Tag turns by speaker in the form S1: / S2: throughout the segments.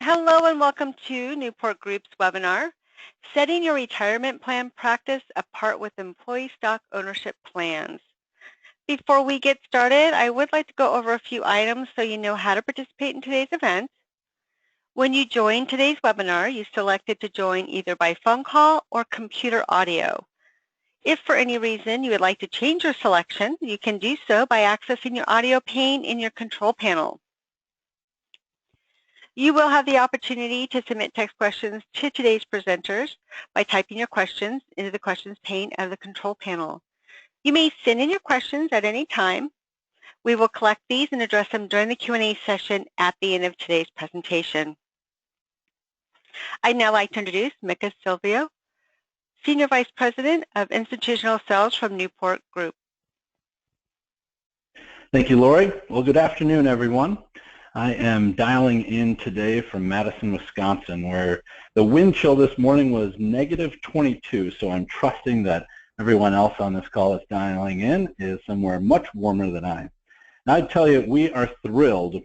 S1: Hello and welcome to Newport Group's webinar, Setting Your Retirement Plan Practice Apart with Employee Stock Ownership Plans. Before we get started, I would like to go over a few items so you know how to participate in today's event. When you join today's webinar, you selected to join either by phone call or computer audio. If for any reason you would like to change your selection, you can do so by accessing your audio pane in your control panel. You will have the opportunity to submit text questions to today's presenters by typing your questions into the questions pane of the control panel. You may send in your questions at any time. We will collect these and address them during the Q&A session at the end of today's presentation. I'd now like to introduce Mika Silvio, Senior Vice President of Institutional Sales from Newport Group.
S2: Thank you, Lori. Well, good afternoon, everyone. I am dialing in today from Madison, Wisconsin, where the wind chill this morning was -22, so I'm trusting that everyone else on this call that's dialing in is somewhere much warmer than I am. And I'd tell you, we are thrilled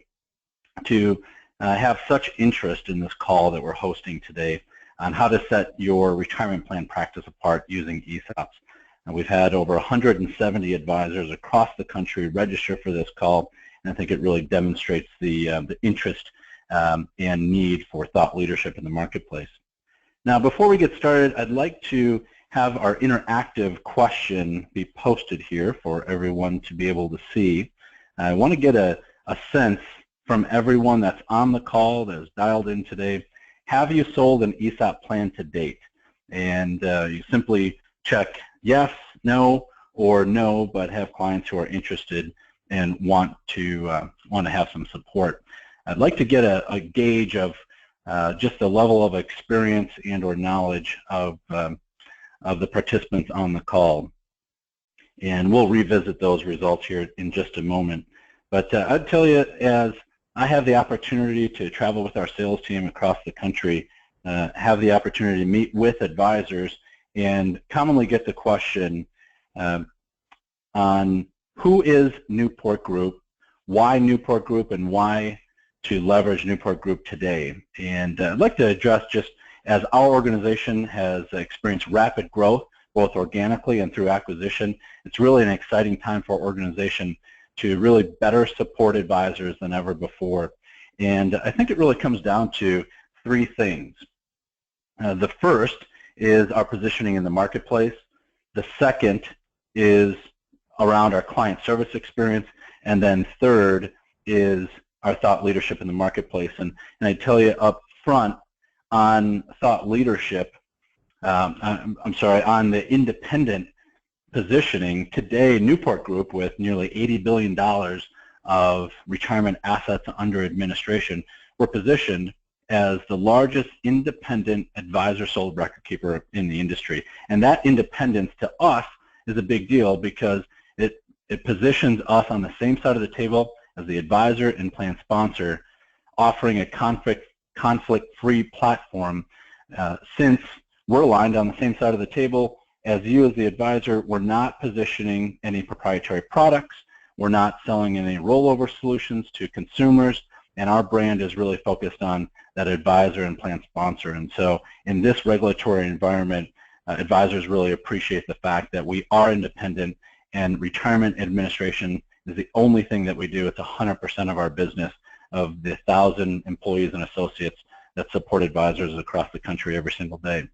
S2: to have such interest in this call that we're hosting today on how to set your retirement plan practice apart using ESOPs. And we've had over 170 advisors across the country register for this call, and I think it really demonstrates the interest and need for thought leadership in the marketplace. Now, before we get started, I'd like to have our interactive question be posted here for everyone to be able to see. I want to get a sense from everyone that's on the call, that is dialed in today. Have you sold an ESOP plan to date? And you simply check yes, no, or no, but have clients who are interested and want to have some support. I'd like to get a gauge of just the level of experience and or knowledge of the participants on the call. And we'll revisit those results here in just a moment. But I'd tell you, as I have the opportunity to travel with our sales team across the country, have the opportunity to meet with advisors, and commonly get the question on who is Newport Group, why Newport Group, and why to leverage Newport Group today. And I'd like to address, just as our organization has experienced rapid growth, both organically and through acquisition, it's really an exciting time for our organization to really better support advisors than ever before. And I think it really comes down to three things. The first is our positioning in the marketplace. The second is around our client service experience, and then third is our thought leadership in the marketplace. And I tell you up front, on thought leadership, on the independent positioning, today Newport Group, with nearly $80 billion of retirement assets under administration, we're positioned as the largest independent advisor-sold record keeper in the industry. And that independence to us is a big deal, because it positions us on the same side of the table as the advisor and plan sponsor, offering a conflict-free platform. Since we're aligned on the same side of the table as you as the advisor, we're not positioning any proprietary products, we're not selling any rollover solutions to consumers, and our brand is really focused on that advisor and plan sponsor. And so in this regulatory environment, advisors really appreciate the fact that we are independent, and retirement administration is the only thing that we do. It's 100% of our business, of the 1,000 employees and associates that support advisors across the country every single day.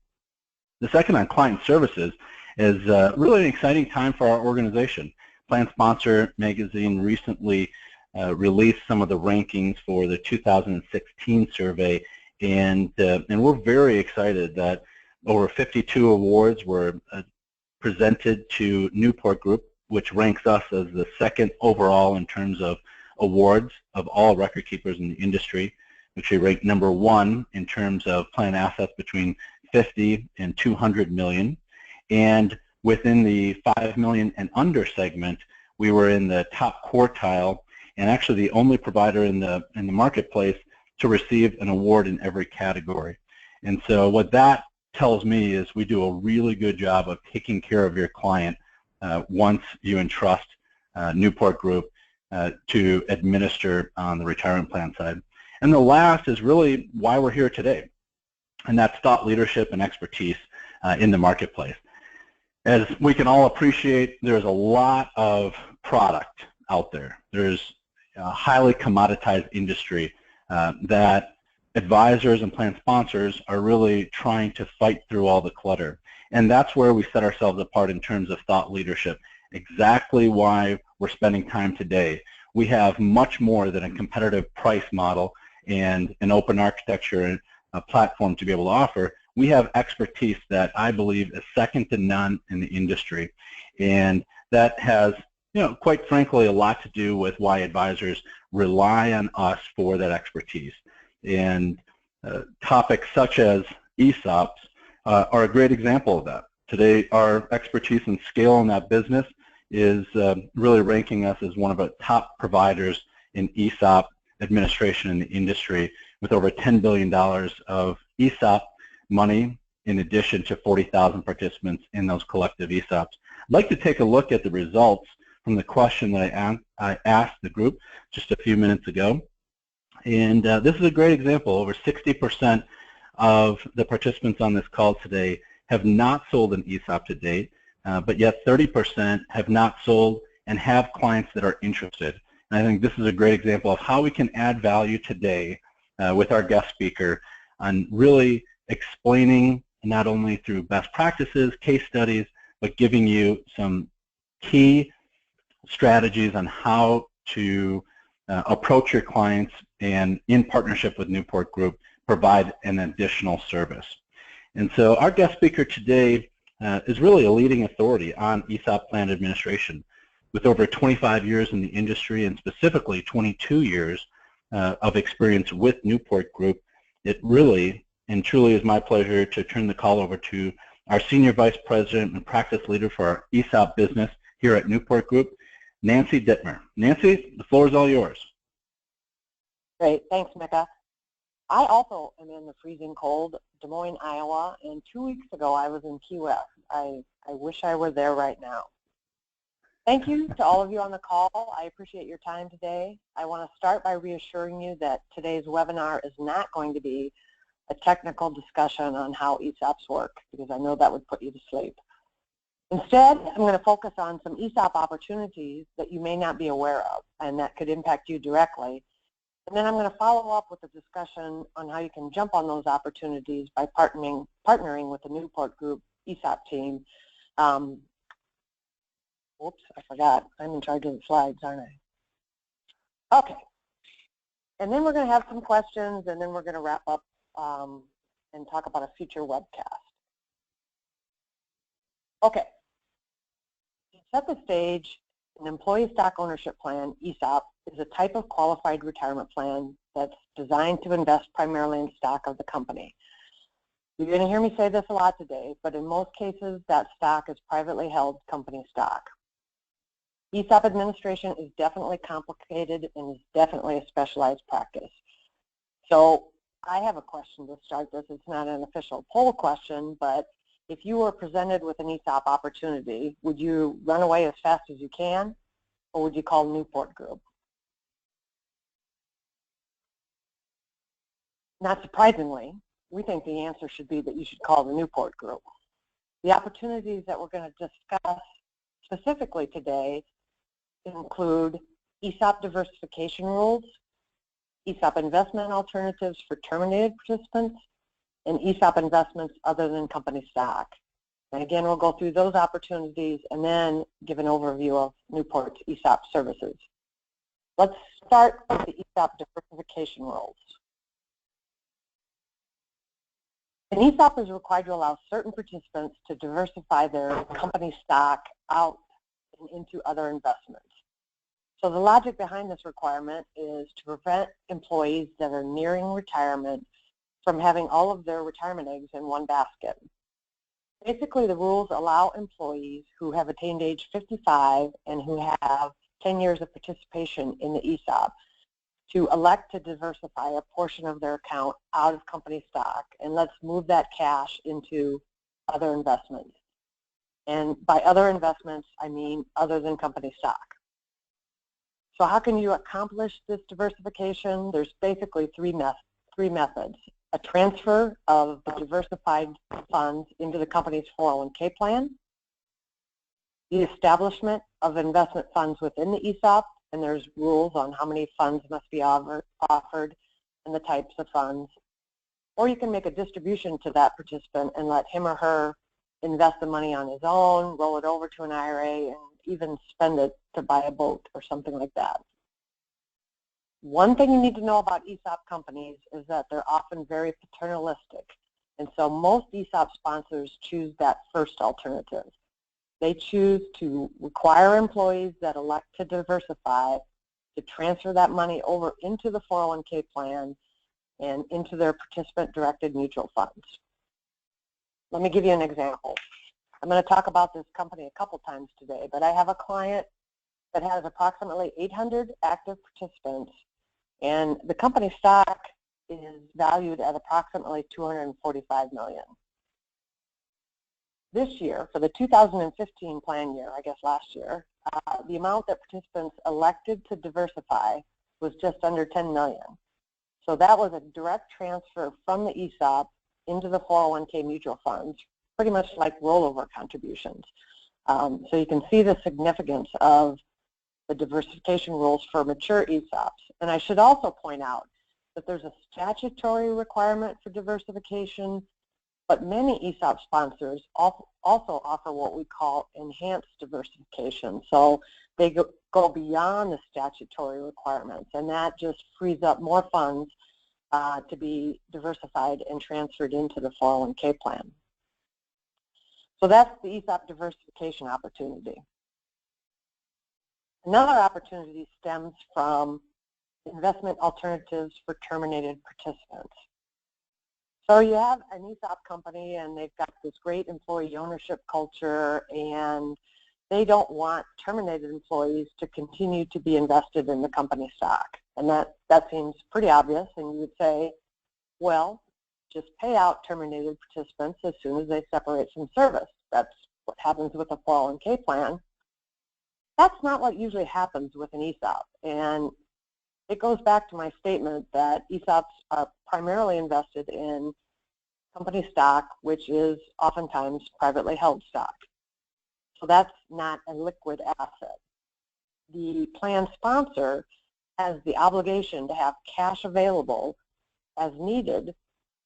S2: The second, on client services, is really an exciting time for our organization. Plan Sponsor magazine recently released some of the rankings for the 2016 survey, and we're very excited that over 52 awards were presented to Newport Group, which ranks us as the second overall in terms of awards of all record keepers in the industry. Actually ranked number one in terms of plan assets between 50 and 200 million. And within the 5 million and under segment, we were in the top quartile, and actually the only provider in the marketplace to receive an award in every category. And so what that tells me is we do a really good job of taking care of your client once you entrust Newport Group to administer on the retirement plan side. And the last is really why we're here today, and that's thought leadership and expertise in the marketplace. As we can all appreciate, there's a lot of product out there. There's a highly commoditized industry that advisors and plan sponsors are really trying to fight through all the clutter. And that's where we set ourselves apart in terms of thought leadership, exactly why we're spending time today. We have much more than a competitive price model and an open architecture and a platform to be able to offer. We have expertise that I believe is second to none in the industry. And that has, quite frankly, a lot to do with why advisors rely on us for that expertise. And topics such as ESOPs are a great example of that. Today, our expertise and scale in that business is really ranking us as one of the top providers in ESOP administration in the industry, with over $10 billion of ESOP money in addition to 40,000 participants in those collective ESOPs. I'd like to take a look at the results from the question that I asked the group just a few minutes ago. And this is a great example. Over 60% of the participants on this call today have not sold an ESOP to date, but yet 30% have not sold and have clients that are interested. And I think this is a great example of how we can add value today with our guest speaker on really explaining, not only through best practices, case studies, but giving you some key strategies on how to approach your clients and, in partnership with Newport Group, provide an additional service. And so our guest speaker today is really a leading authority on ESOP plan administration, with over 25 years in the industry and specifically 22 years of experience with Newport Group. It really and truly is my pleasure to turn the call over to our Senior Vice President and Practice Leader for our ESOP business here at Newport Group, Nancy Dittmer. Nancy, the floor is all yours.
S3: Great, thanks, Micah. I also am in the freezing cold Des Moines, Iowa, and 2 weeks ago I was in Key West. I wish I were there right now. Thank you to all of you on the call. I appreciate your time today. I want to start by reassuring you that today's webinar is not going to be a technical discussion on how ESOPs work, because I know that would put you to sleep. Instead, I'm going to focus on some ESOP opportunities that you may not be aware of and that could impact you directly. And then I'm going to follow up with a discussion on how you can jump on those opportunities by partnering with the Newport Group ESOP team. Oops, I forgot. I'm in charge of the slides, aren't I? Okay. And then we're going to have some questions, and then we're going to wrap up and talk about a future webcast. Okay. To set the stage, an employee stock ownership plan, ESOP, is a type of qualified retirement plan that's designed to invest primarily in stock of the company. You're going to hear me say this a lot today, but in most cases, that stock is privately held company stock. ESOP administration is definitely complicated and is definitely a specialized practice. So I have a question to start this. It's not an official poll question, but if you were presented with an ESOP opportunity, would you run away as fast as you can, or would you call Newport Group? Not surprisingly, we think the answer should be that you should call the Newport Group. The opportunities that we're going to discuss specifically today include ESOP diversification rules, ESOP investment alternatives for terminated participants, and ESOP investments other than company stock. And again, we'll go through those opportunities and then give an overview of Newport's ESOP services. Let's start with the ESOP diversification rules. An ESOP is required to allow certain participants to diversify their company stock out and into other investments. So the logic behind this requirement is to prevent employees that are nearing retirement from having all of their retirement eggs in one basket. Basically, the rules allow employees who have attained age 55 and who have 10 years of participation in the ESOP to elect to diversify a portion of their account out of company stock, and let's move that cash into other investments. And by other investments, I mean other than company stock. So how can you accomplish this diversification? There's basically three methods. A transfer of the diversified funds into the company's 401k plan, the establishment of investment funds within the ESOP, and there's rules on how many funds must be offered and the types of funds, or you can make a distribution to that participant and let him or her invest the money on his own, roll it over to an IRA, and even spend it to buy a boat or something like that. One thing you need to know about ESOP companies is that they're often very paternalistic, and so most ESOP sponsors choose that first alternative. They choose to require employees that elect to diversify to transfer that money over into the 401k plan and into their participant-directed mutual funds. Let me give you an example. I'm going to talk about this company a couple times today, but I have a client that has approximately 800 active participants, and the company stock is valued at approximately $245 million. This year, for the 2015 plan year, I guess last year, the amount that participants elected to diversify was just under $10 million. So that was a direct transfer from the ESOP into the 401k mutual funds, pretty much like rollover contributions. So you can see the significance of the diversification rules for mature ESOPs. And I should also point out that there's a statutory requirement for diversification, but many ESOP sponsors also offer what we call enhanced diversification. So they go beyond the statutory requirements, and that just frees up more funds to be diversified and transferred into the 401k plan. So that's the ESOP diversification opportunity. Another opportunity stems from investment alternatives for terminated participants. So you have an ESOP company and they've got this great employee ownership culture, and they don't want terminated employees to continue to be invested in the company stock. And that seems pretty obvious, and you would say, well, just pay out terminated participants as soon as they separate from service. That's what happens with a 401k plan. That's not what usually happens with an ESOP, and it goes back to my statement that ESOPs are primarily invested in company stock, which is oftentimes privately held stock. So that's not a liquid asset. The plan sponsor has the obligation to have cash available as needed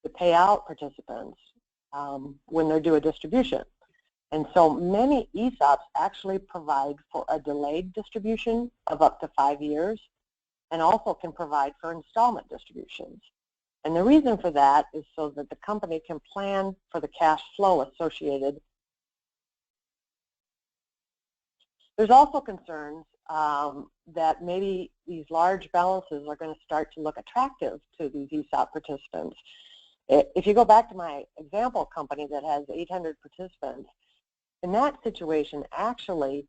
S3: to pay out participants when they're due a distribution. And so many ESOPs actually provide for a delayed distribution of up to 5 years, and also can provide for installment distributions. And the reason for that is so that the company can plan for the cash flow associated. There's also concerns that maybe these large balances are going to start to look attractive to these ESOP participants. If you go back to my example company that has 800 participants, in that situation, actually,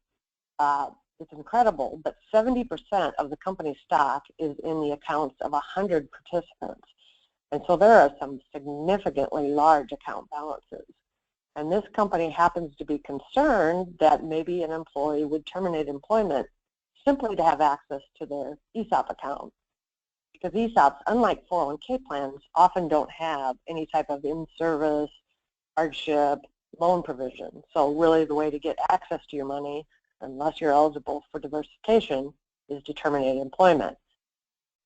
S3: it's incredible, but 70% of the company's stock is in the accounts of 100 participants. And so there are some significantly large account balances. And this company happens to be concerned that maybe an employee would terminate employment simply to have access to their ESOP account. Because ESOPs, unlike 401k plans, often don't have any type of in-service, hardship, loan provision. So really the way to get access to your money, unless you're eligible for diversification, is to terminate employment.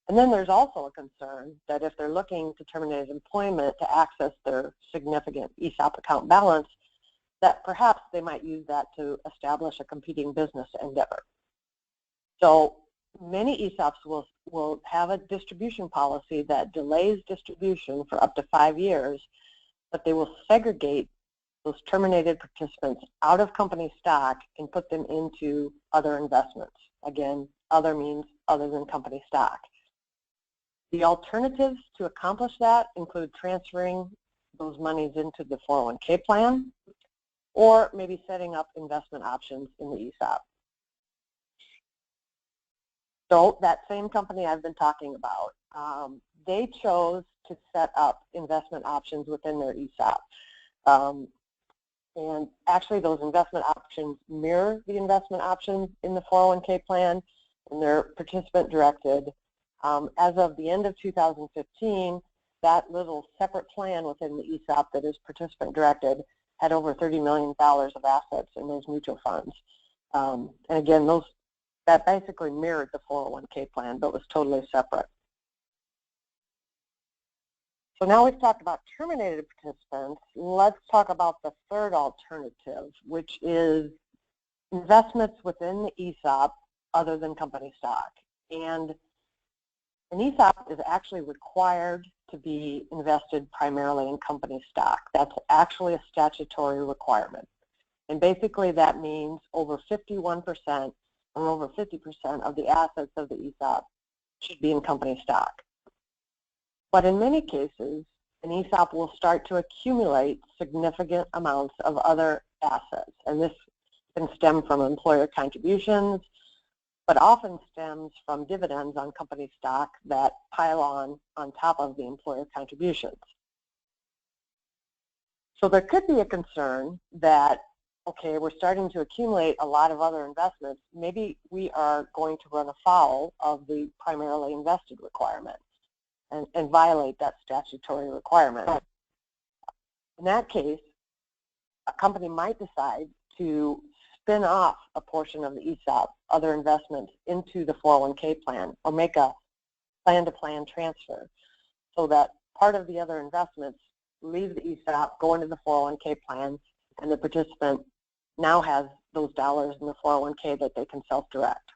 S3: And then there's also a concern that if they're looking to terminate employment to access their significant ESOP account balance, that perhaps they might use that to establish a competing business endeavor. So many ESOPs will have a distribution policy that delays distribution for up to 5 years, but they will segregate those terminated participants out of company stock and put them into other investments. Again, other means other than company stock. The alternatives to accomplish that include transferring those monies into the 401k plan, or maybe setting up investment options in the ESOP. So that same company I've been talking about, they chose to set up investment options within their ESOP. And actually those investment options mirror the investment options in the 401k plan, and they're participant directed. As of the end of 2015, that little separate plan within the ESOP that is participant directed had over $30 million of assets in those mutual funds. And again, that basically mirrored the 401k plan, but was totally separate. So now we've talked about terminated participants. Let's talk about the third alternative, which is investments within the ESOP other than company stock. And an ESOP is actually required to be invested primarily in company stock. That's actually a statutory requirement. And basically that means over 51% or over 50% of the assets of the ESOP should be in company stock. But in many cases, an ESOP will start to accumulate significant amounts of other assets. And this can stem from employer contributions, but often stems from dividends on company stock that pile on top of the employer contributions. So there could be a concern that, okay, we're starting to accumulate a lot of other investments. Maybe we are going to run afoul of the primarily invested requirement and violate that statutory requirement. In that case, a company might decide to spin off a portion of the ESOP, other investments, into the 401k plan, or make a plan-to-plan transfer so that part of the other investments leave the ESOP, go into the 401k plan, and the participant now has those dollars in the 401k that they can self-direct.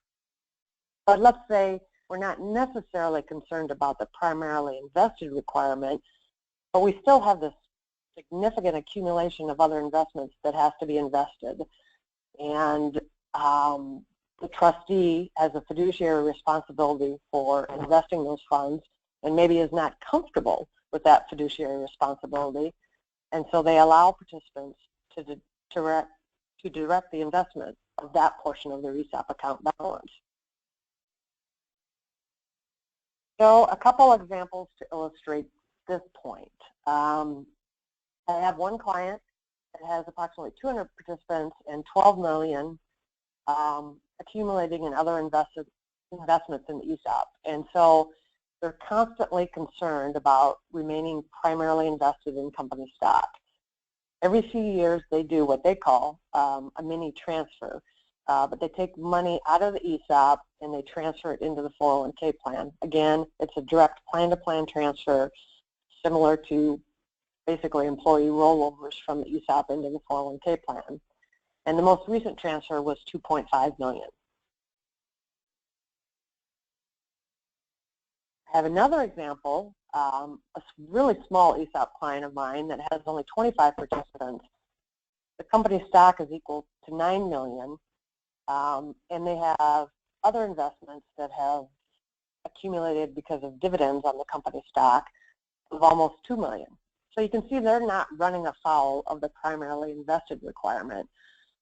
S3: But let's say we're not necessarily concerned about the primarily invested requirement, but we still have this significant accumulation of other investments that has to be invested. And the trustee has a fiduciary responsibility for investing those funds and maybe is not comfortable with that fiduciary responsibility. And so they allow participants to direct the investment of that portion of their ESOP account balance. So a couple examples to illustrate this point. I have one client that has approximately 200 participants and 12 million accumulating in other investments in the ESOP. And so they're constantly concerned about remaining primarily invested in company stock. Every few years they do what they call a mini transfer, but they take money out of the ESOP and they transfer it into the 401k plan. Again, it's a direct plan-to-plan transfer similar to basically employee rollovers from the ESOP into the 401k plan. And the most recent transfer was $2.5 million. I have another example, a really small ESOP client of mine that has only 25 participants. The company stock is equal to $9 million, and they have other investments that have accumulated because of dividends on the company stock of almost $2 million. So you can see they're not running afoul of the primarily invested requirement,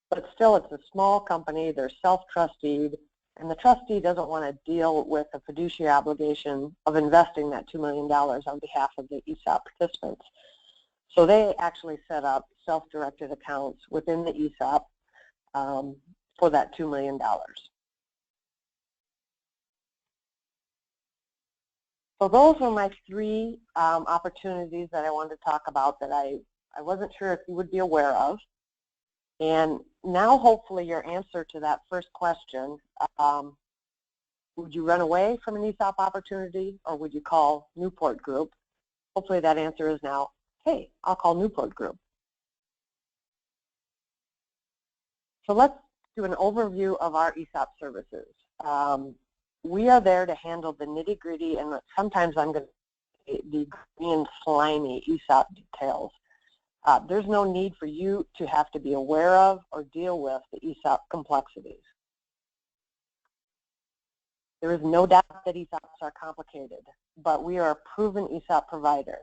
S3: but still it's a small company, they're self-trusteed, and the trustee doesn't want to deal with the fiduciary obligation of investing that $2 million on behalf of the ESOP participants. So they actually set up self-directed accounts within the ESOP for that $2 million. So those were my three opportunities that I wanted to talk about that I wasn't sure if you would be aware of. And now hopefully your answer to that first question, would you run away from an ESOP opportunity or would you call Newport Group? Hopefully that answer is now, hey, I'll call Newport Group. So let's do an overview of our ESOP services. We are there to handle the nitty-gritty and sometimes I'm going to the green and slimy ESOP details. There's no need for you to have to be aware of or deal with the ESOP complexities. There is no doubt that ESOPs are complicated, but we are a proven ESOP provider.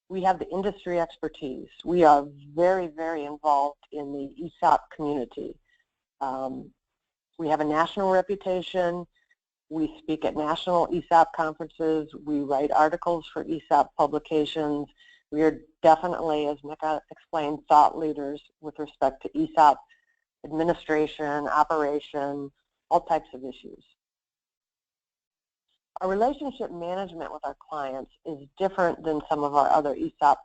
S3: We have the industry expertise. We are very, very involved in the ESOP community. We have a national reputation. We speak at national ESOP conferences. We write articles for ESOP publications. We are definitely, as Mika explained, thought leaders with respect to ESOP administration, operation, all types of issues. Our relationship management with our clients is different than some of our other ESOP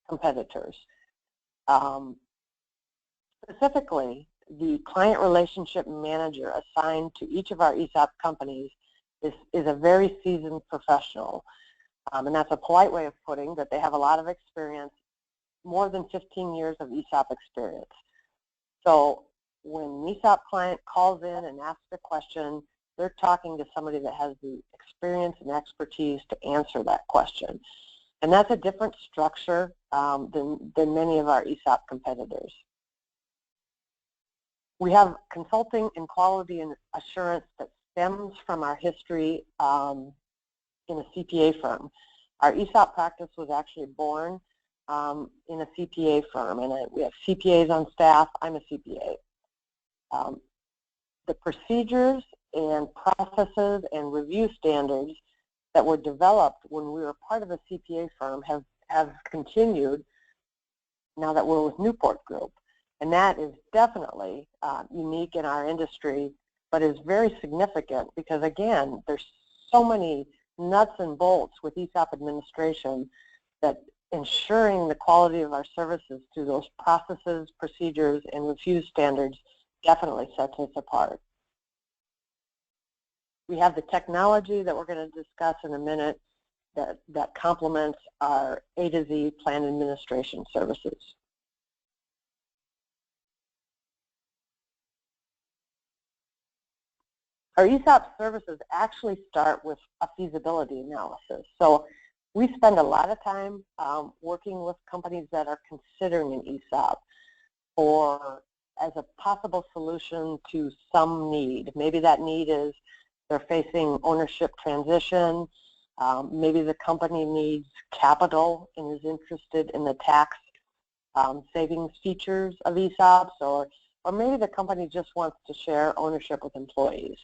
S3: competitors. Specifically, the client relationship manager assigned to each of our ESOP companies is a very seasoned professional. And that's a polite way of putting that they have a lot of experience, more than 15 years of ESOP experience. So when an ESOP client calls in and asks a question, they're talking to somebody that has the experience and expertise to answer that question. And that's a different structure than many of our ESOP competitors. We have consulting and quality and assurance that stems from our history in a CPA firm. Our ESOP practice was actually born in a CPA firm, and we have CPAs on staff. I'm a CPA. The procedures and processes and review standards that were developed when we were part of a CPA firm have continued now that we're with Newport Group. And that is definitely unique in our industry, but is very significant because, again, there's so many nuts and bolts with ESOP administration that ensuring the quality of our services through those processes, procedures, and review standards definitely sets us apart. We have the technology that we're going to discuss in a minute that complements our A to Z plan administration services. Our ESOP services actually start with a feasibility analysis. So we spend a lot of time working with companies that are considering an ESOP or as a possible solution to some need. Maybe that need is they're facing ownership transition. Maybe the company needs capital and is interested in the tax savings features of ESOPs, or maybe the company just wants to share ownership with employees.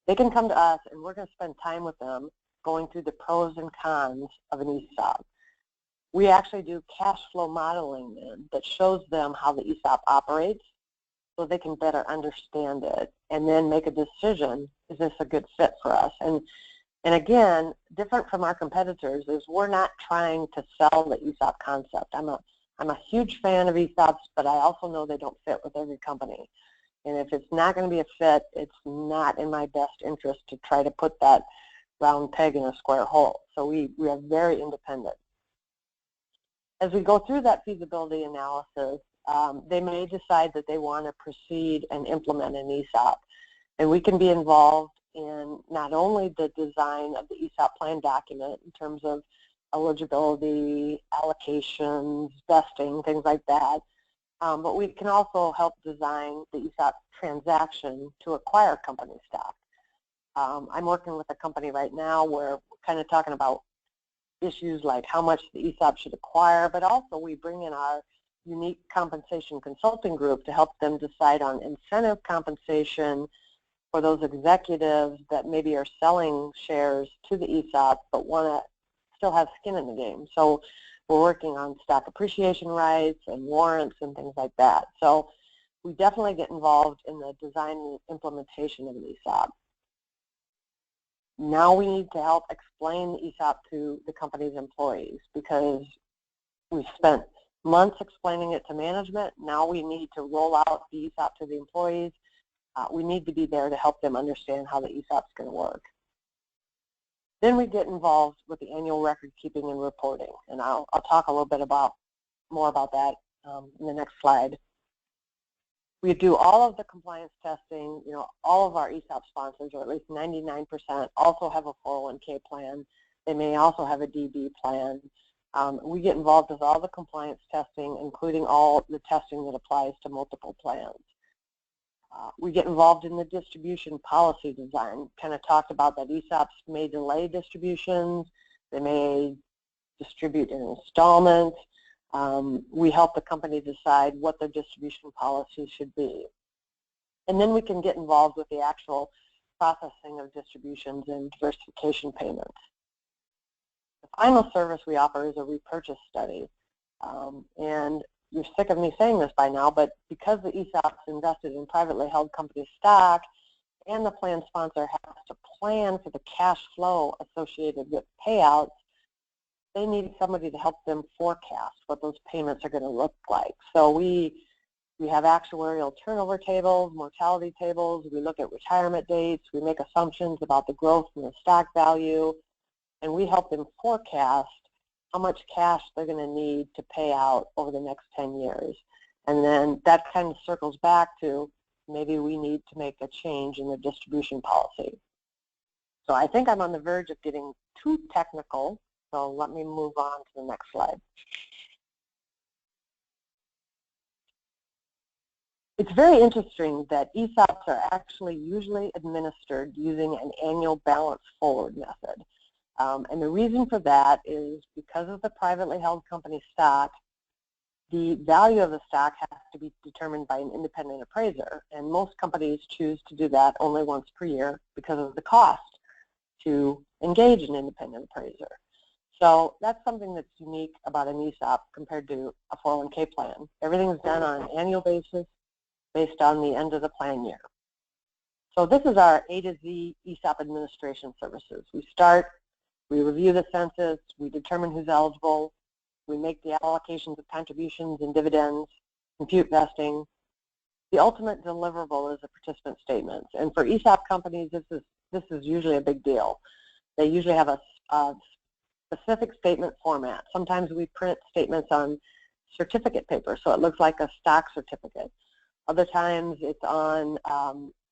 S3: They can come to us and we're going to spend time with them going through the pros and cons of an ESOP. We actually do cash flow modeling then that shows them how the ESOP operates so they can better understand it and then make a decision, is this a good fit for us? And again, different from our competitors is we're not trying to sell the ESOP concept. I'm a huge fan of ESOPs, but I also know they don't fit with every company. And if it's not going to be a fit, it's not in my best interest to try to put that round peg in a square hole. So we are very independent. As we go through that feasibility analysis, they may decide that they want to proceed and implement an ESOP. And we can be involved in not only the design of the ESOP plan document in terms of eligibility, allocations, vesting, things like that, but we can also help design the ESOP transaction to acquire company stock. I'm working with a company right now where we're kind of talking about issues like how much the ESOP should acquire, but also we bring in our unique compensation consulting group to help them decide on incentive compensation for those executives that maybe are selling shares to the ESOP but want to still have skin in the game. So we're working on stock appreciation rights and warrants and things like that. So we definitely get involved in the design and implementation of an ESOP. Now we need to help explain the ESOP to the company's employees because we spent months explaining it to management. Now we need to roll out the ESOP to the employees. We need to be there to help them understand how the ESOP is going to work. Then we get involved with the annual record keeping and reporting, and I'll talk a little bit more about that in the next slide. We do all of the compliance testing. You know, all of our ESOP sponsors, or at least 99%, also have a 401k plan. They may also have a DB plan. We get involved with all the compliance testing, including all the testing that applies to multiple plans. We get involved in the distribution policy design. Kind of talked about that ESOPs may delay distributions. They may distribute in installments. We help the company decide what their distribution policy should be. And then we can get involved with the actual processing of distributions and diversification payments. The final service we offer is a repurchase study. And you're sick of me saying this by now, but because the ESOPs invested in privately held company stock and the plan sponsor has to plan for the cash flow associated with payouts, they need somebody to help them forecast what those payments are going to look like. So we have actuarial turnover tables, mortality tables, we look at retirement dates, we make assumptions about the growth in the stock value, and we help them forecast how much cash they're going to need to pay out over the next 10 years. And then that kind of circles back to maybe we need to make a change in the distribution policy. So I think I'm on the verge of getting too technical, so let me move on to the next slide. It's very interesting that ESOPs are actually usually administered using an annual balance forward method. And the reason for that is because of the privately held company stock, the value of the stock has to be determined by an independent appraiser, and most companies choose to do that only once per year because of the cost to engage an independent appraiser. So that's something that's unique about an ESOP compared to a 401k plan. Everything's done on an annual basis based on the end of the plan year. So this is our A to Z ESOP administration services. We start, we review the census, we determine who's eligible, we make the allocations of contributions and dividends, compute vesting. The ultimate deliverable is a participant statement. And for ESOP companies, this is usually a big deal. They usually have a specific statement format. Sometimes we print statements on certificate paper, so it looks like a stock certificate. Other times it's on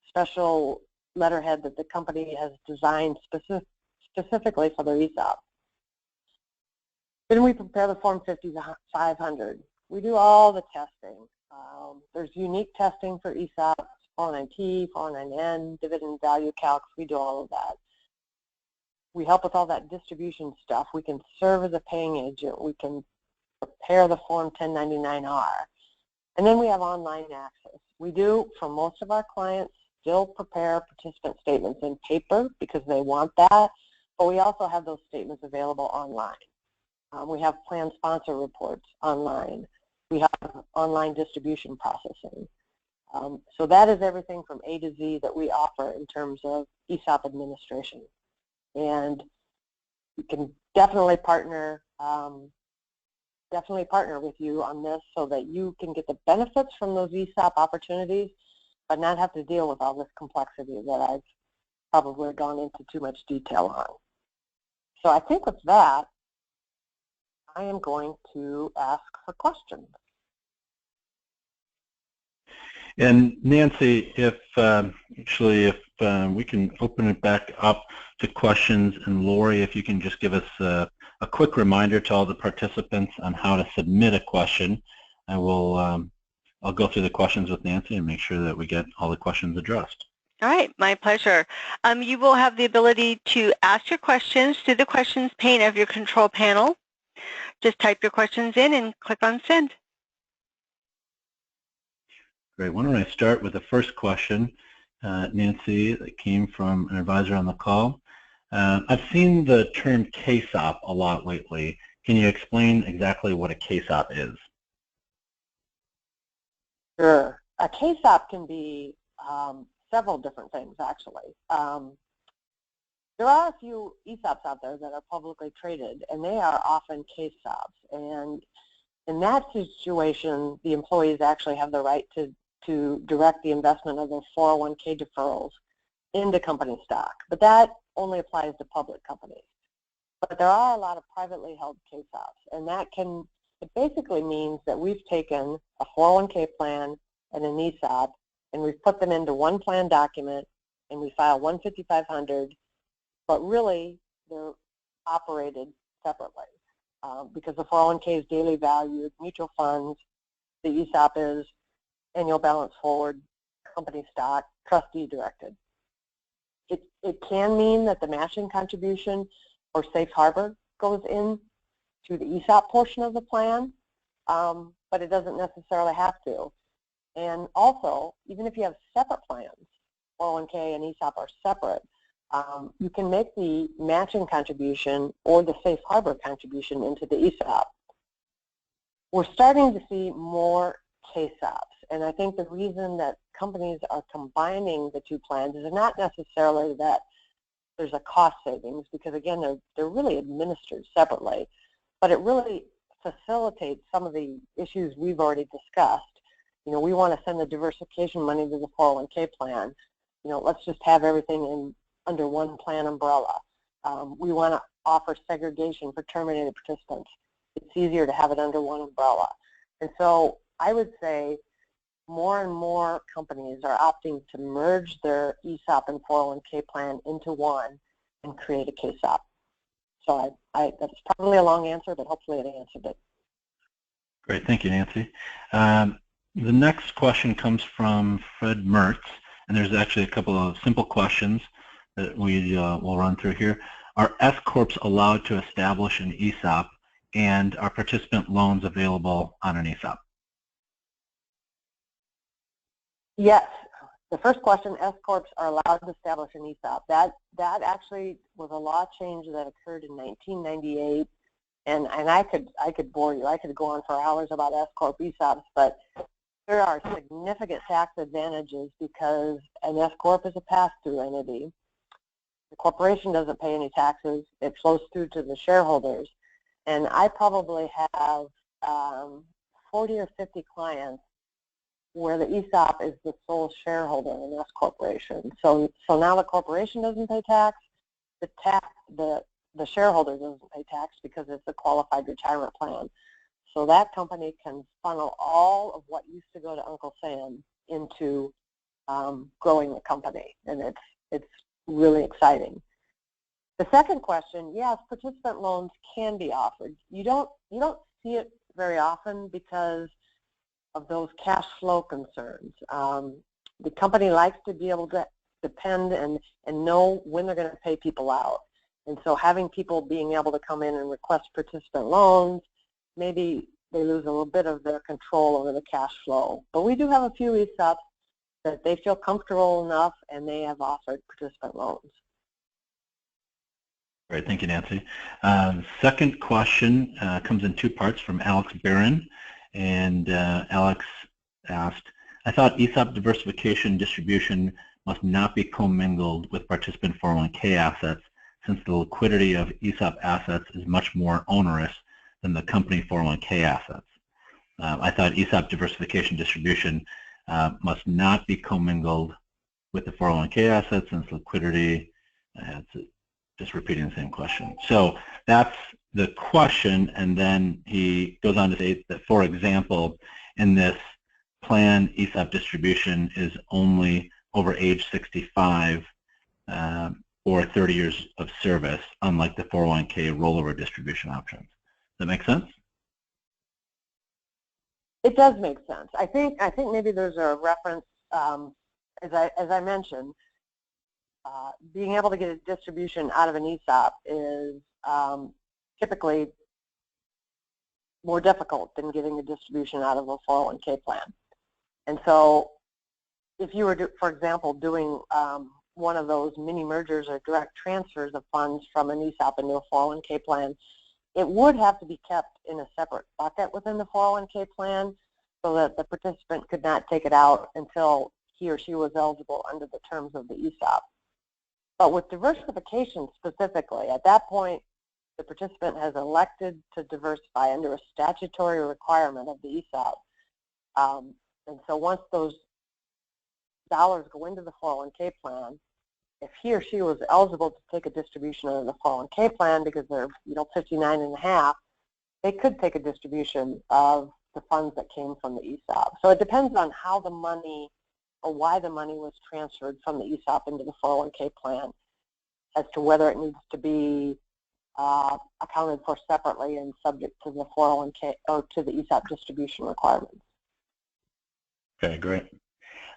S3: special letterhead that the company has designed specifically for their ESOP. Then we prepare the Form 5500. We do all the testing. There's unique testing for ESOPs, 409T, 409N, dividend value calcs. We do all of that. We help with all that distribution stuff. We can serve as a paying agent. We can prepare the Form 1099-R. And then we have online access. We do, for most of our clients, still prepare participant statements in paper because they want that, but we also have those statements available online. We have plan sponsor reports online. We have online distribution processing. So that is everything from A to Z that we offer in terms of ESOP administration. And we can definitely partner with you on this so that you can get the benefits from those ESOP opportunities, but not have to deal with all this complexity that I've probably gone into too much detail on. So I think with that, I am going to ask for questions.
S2: And Nancy, if we can open it back up to questions, and Lori, if you can just give us a quick reminder to all the participants on how to submit a question. I'll go through the questions with Nancy and make sure that we get all the questions addressed.
S1: All right, my pleasure. You will have the ability to ask your questions through the questions pane of your control panel. Just type your questions in and click on send.
S2: Great. Why don't I start with the first question, Nancy, that came from an advisor on the call. I've seen the term KSOP a lot lately. Can you explain exactly what a KSOP is?
S3: Sure. A KSOP can be several different things, actually. There are a few ESOPs out there that are publicly traded, and they are often KSOPs. And in that situation, the employees actually have the right to direct the investment of their 401k deferrals into company stock. But that only applies to public companies. But there are a lot of privately held KSOPs, and it basically means that we've taken a 401k plan and an ESOP, and we've put them into one plan document, and we file one 5500, but really they're operated separately because the 401k is daily valued, mutual funds, the ESOP is annual balance forward, company stock, trustee directed. It can mean that the matching contribution or safe harbor goes in to the ESOP portion of the plan, but it doesn't necessarily have to. And also, even if you have separate plans, 401k and ESOP are separate, you can make the matching contribution or the safe harbor contribution into the ESOP. We're starting to see more KSOPs, And I think the reason that companies are combining the two plans is not necessarily that there's a cost savings, because again, they're really administered separately, but it really facilitates some of the issues we've already discussed. You know, we want to send the diversification money to the 401k plan. You know, let's just have everything under one plan umbrella. We want to offer segregation for terminated participants. It's easier to have it under one umbrella. And so I would say more and more companies are opting to merge their ESOP and 401k plan into one and create a KSOP. So that's probably a long answer, but hopefully it answered it.
S2: Great, thank you, Nancy. The next question comes from Fred Mertz, and there's actually a couple of simple questions that we will run through here. Are S-Corps allowed to establish an ESOP, and are participant loans available on an ESOP?
S3: Yes. The first question, S-Corps are allowed to establish an ESOP. That actually was a law change that occurred in 1998, and I could bore you. I could go on for hours about S-Corp ESOPs, but there are significant tax advantages because an S-Corp is a pass-through entity. The corporation doesn't pay any taxes. It flows through to the shareholders. And I probably have 40 or 50 clients where the ESOP is the sole shareholder in an S corporation. So now the corporation doesn't pay tax. The shareholder doesn't pay tax because it's a qualified retirement plan. So that company can funnel all of what used to go to Uncle Sam into growing the company, and it's really exciting. The second question, yes, participant loans can be offered. You don't see it very often because of those cash flow concerns. The company likes to be able to depend and know when they're going to pay people out. And so having people being able to come in and request participant loans, maybe they lose a little bit of their control over the cash flow. But we do have a few ESOPs that they feel comfortable enough and they have offered participant loans.
S2: Great, thank you, Nancy. Second question comes in two parts from Alex Barron. And Alex asked, I thought ESOP diversification distribution must not be commingled with participant 401k assets, since the liquidity of ESOP assets is much more onerous than the company 401k assets. I thought ESOP diversification distribution must not be commingled with the 401k assets, since liquidity, just repeating the same question. So that's the question, and then he goes on to say that, for example, in this plan, ESOP distribution is only over age 65 or 30 years of service, unlike the 401k rollover distribution options. Does that make sense?
S3: It does make sense. I think maybe there's a reference, as I mentioned, being able to get a distribution out of an ESOP is typically more difficult than getting a distribution out of a 401k plan. And so if you were, for example, doing one of those mini mergers or direct transfers of funds from an ESOP into a 401k plan, it would have to be kept in a separate bucket within the 401k plan so that the participant could not take it out until he or she was eligible under the terms of the ESOP. But with diversification specifically, at that point, the participant has elected to diversify under a statutory requirement of the ESOP. And so once those dollars go into the 401k plan, if he or she was eligible to take a distribution under the 401k plan because they're 59 and a half, they could take a distribution of the funds that came from the ESOP. So it depends on how the money or why the money was transferred from the ESOP into the 401k plan as to whether it needs to be accounted for separately and subject to the 401k or to the ESOP distribution requirements.
S2: Okay, great.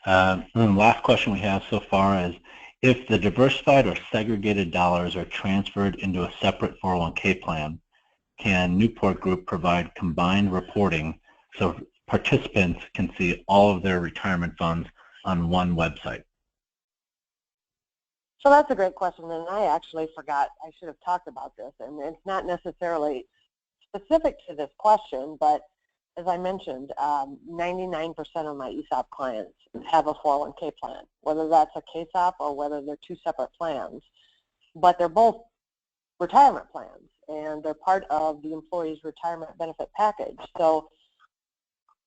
S2: And the last question we have so far is, if the diversified or segregated dollars are transferred into a separate 401k plan, can Newport Group provide combined reporting so participants can see all of their retirement funds on one website?
S3: So that's a great question, and I actually forgot. I should have talked about this, and it's not necessarily specific to this question, but as I mentioned, 99% of my ESOP clients have a 401k plan, whether that's a KSOP or whether they're two separate plans. But they're both retirement plans, and they're part of the employee's retirement benefit package. So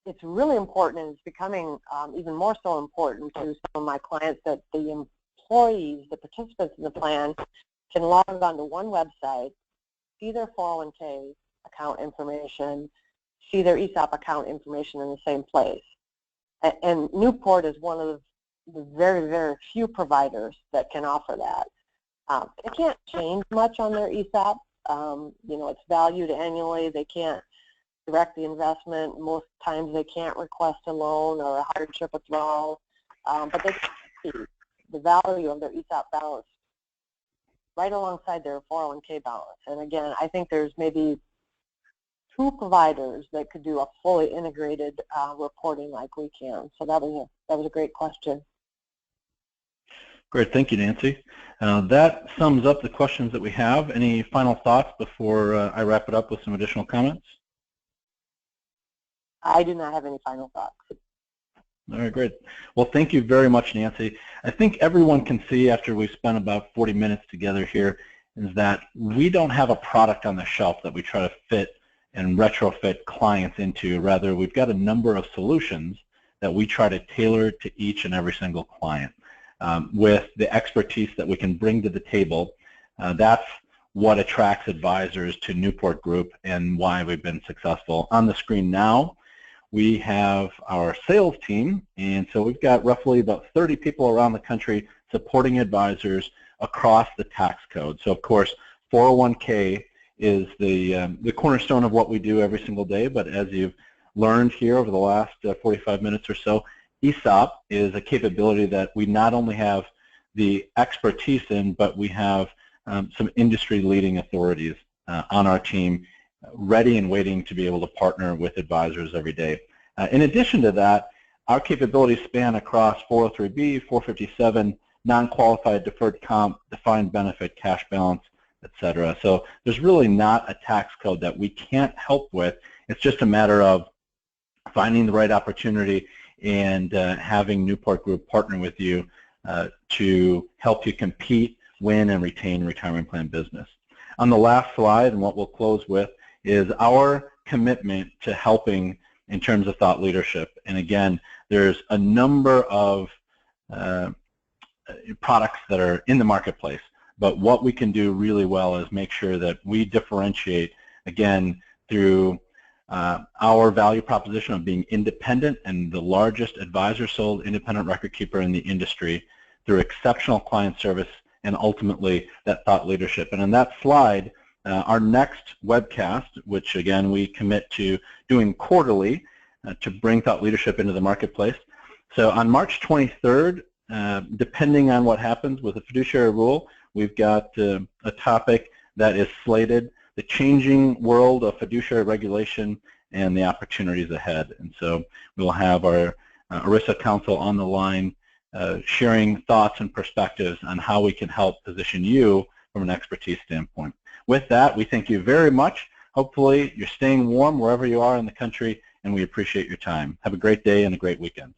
S3: it's really important, and it's becoming even more so important to some of my clients, that the employees, the participants in the plan, can log on to one website, see their 401k account information, see their ESOP account information in the same place. And Newport is one of the very, very few providers that can offer that. They can't change much on their ESOP. You know, it's valued annually. They can't direct the investment. Most times they can't request a loan or a hardship withdrawal, but they can see the value of their ESOP balance right alongside their 401k balance. And again, I think there's maybe 2 providers that could do a fully integrated reporting like we can. So that was a great question.
S2: Great, thank you, Nancy. That sums up the questions that we have. Any final thoughts before I wrap it up with some additional comments?
S3: I do not have any final thoughts.
S2: All right, great. Well, thank you very much, Nancy. I think everyone can see after we've spent about 40 minutes together here is that we don't have a product on the shelf that we try to fit and retrofit clients into. Rather, we've got a number of solutions that we try to tailor to each and every single client. With the expertise that we can bring to the table, that's what attracts advisors to Newport Group and why we've been successful. On the screen now, we have our sales team, and so we've got roughly about 30 people around the country supporting advisors across the tax code. So of course, 401k is the cornerstone of what we do every single day, but as you've learned here over the last 45 minutes or so, ESOP is a capability that we not only have the expertise in, but we have some industry-leading authorities on our team ready and waiting to be able to partner with advisors every day. In addition to that, our capabilities span across 403B, 457, non-qualified deferred comp, defined benefit, cash balance, etc. So there's really not a tax code that we can't help with. It's just a matter of finding the right opportunity and having Newport Group partner with you to help you compete, win, and retain retirement plan business. On the last slide, and what we'll close with, is our commitment to helping in terms of thought leadership. And again, there's a number of products that are in the marketplace, but what we can do really well is make sure that we differentiate, again, through our value proposition of being independent and the largest advisor-sold independent record keeper in the industry, through exceptional client service, and ultimately that thought leadership. And on that slide, our next webcast, which again we commit to doing quarterly to bring thought leadership into the marketplace. So on March 23rd, depending on what happens with the fiduciary rule, we've got a topic that is slated, the changing world of fiduciary regulation and the opportunities ahead. And so we'll have our ERISA counsel on the line sharing thoughts and perspectives on how we can help position you from an expertise standpoint. With that, we thank you very much. Hopefully you're staying warm wherever you are in the country, and we appreciate your time. Have a great day and a great weekend.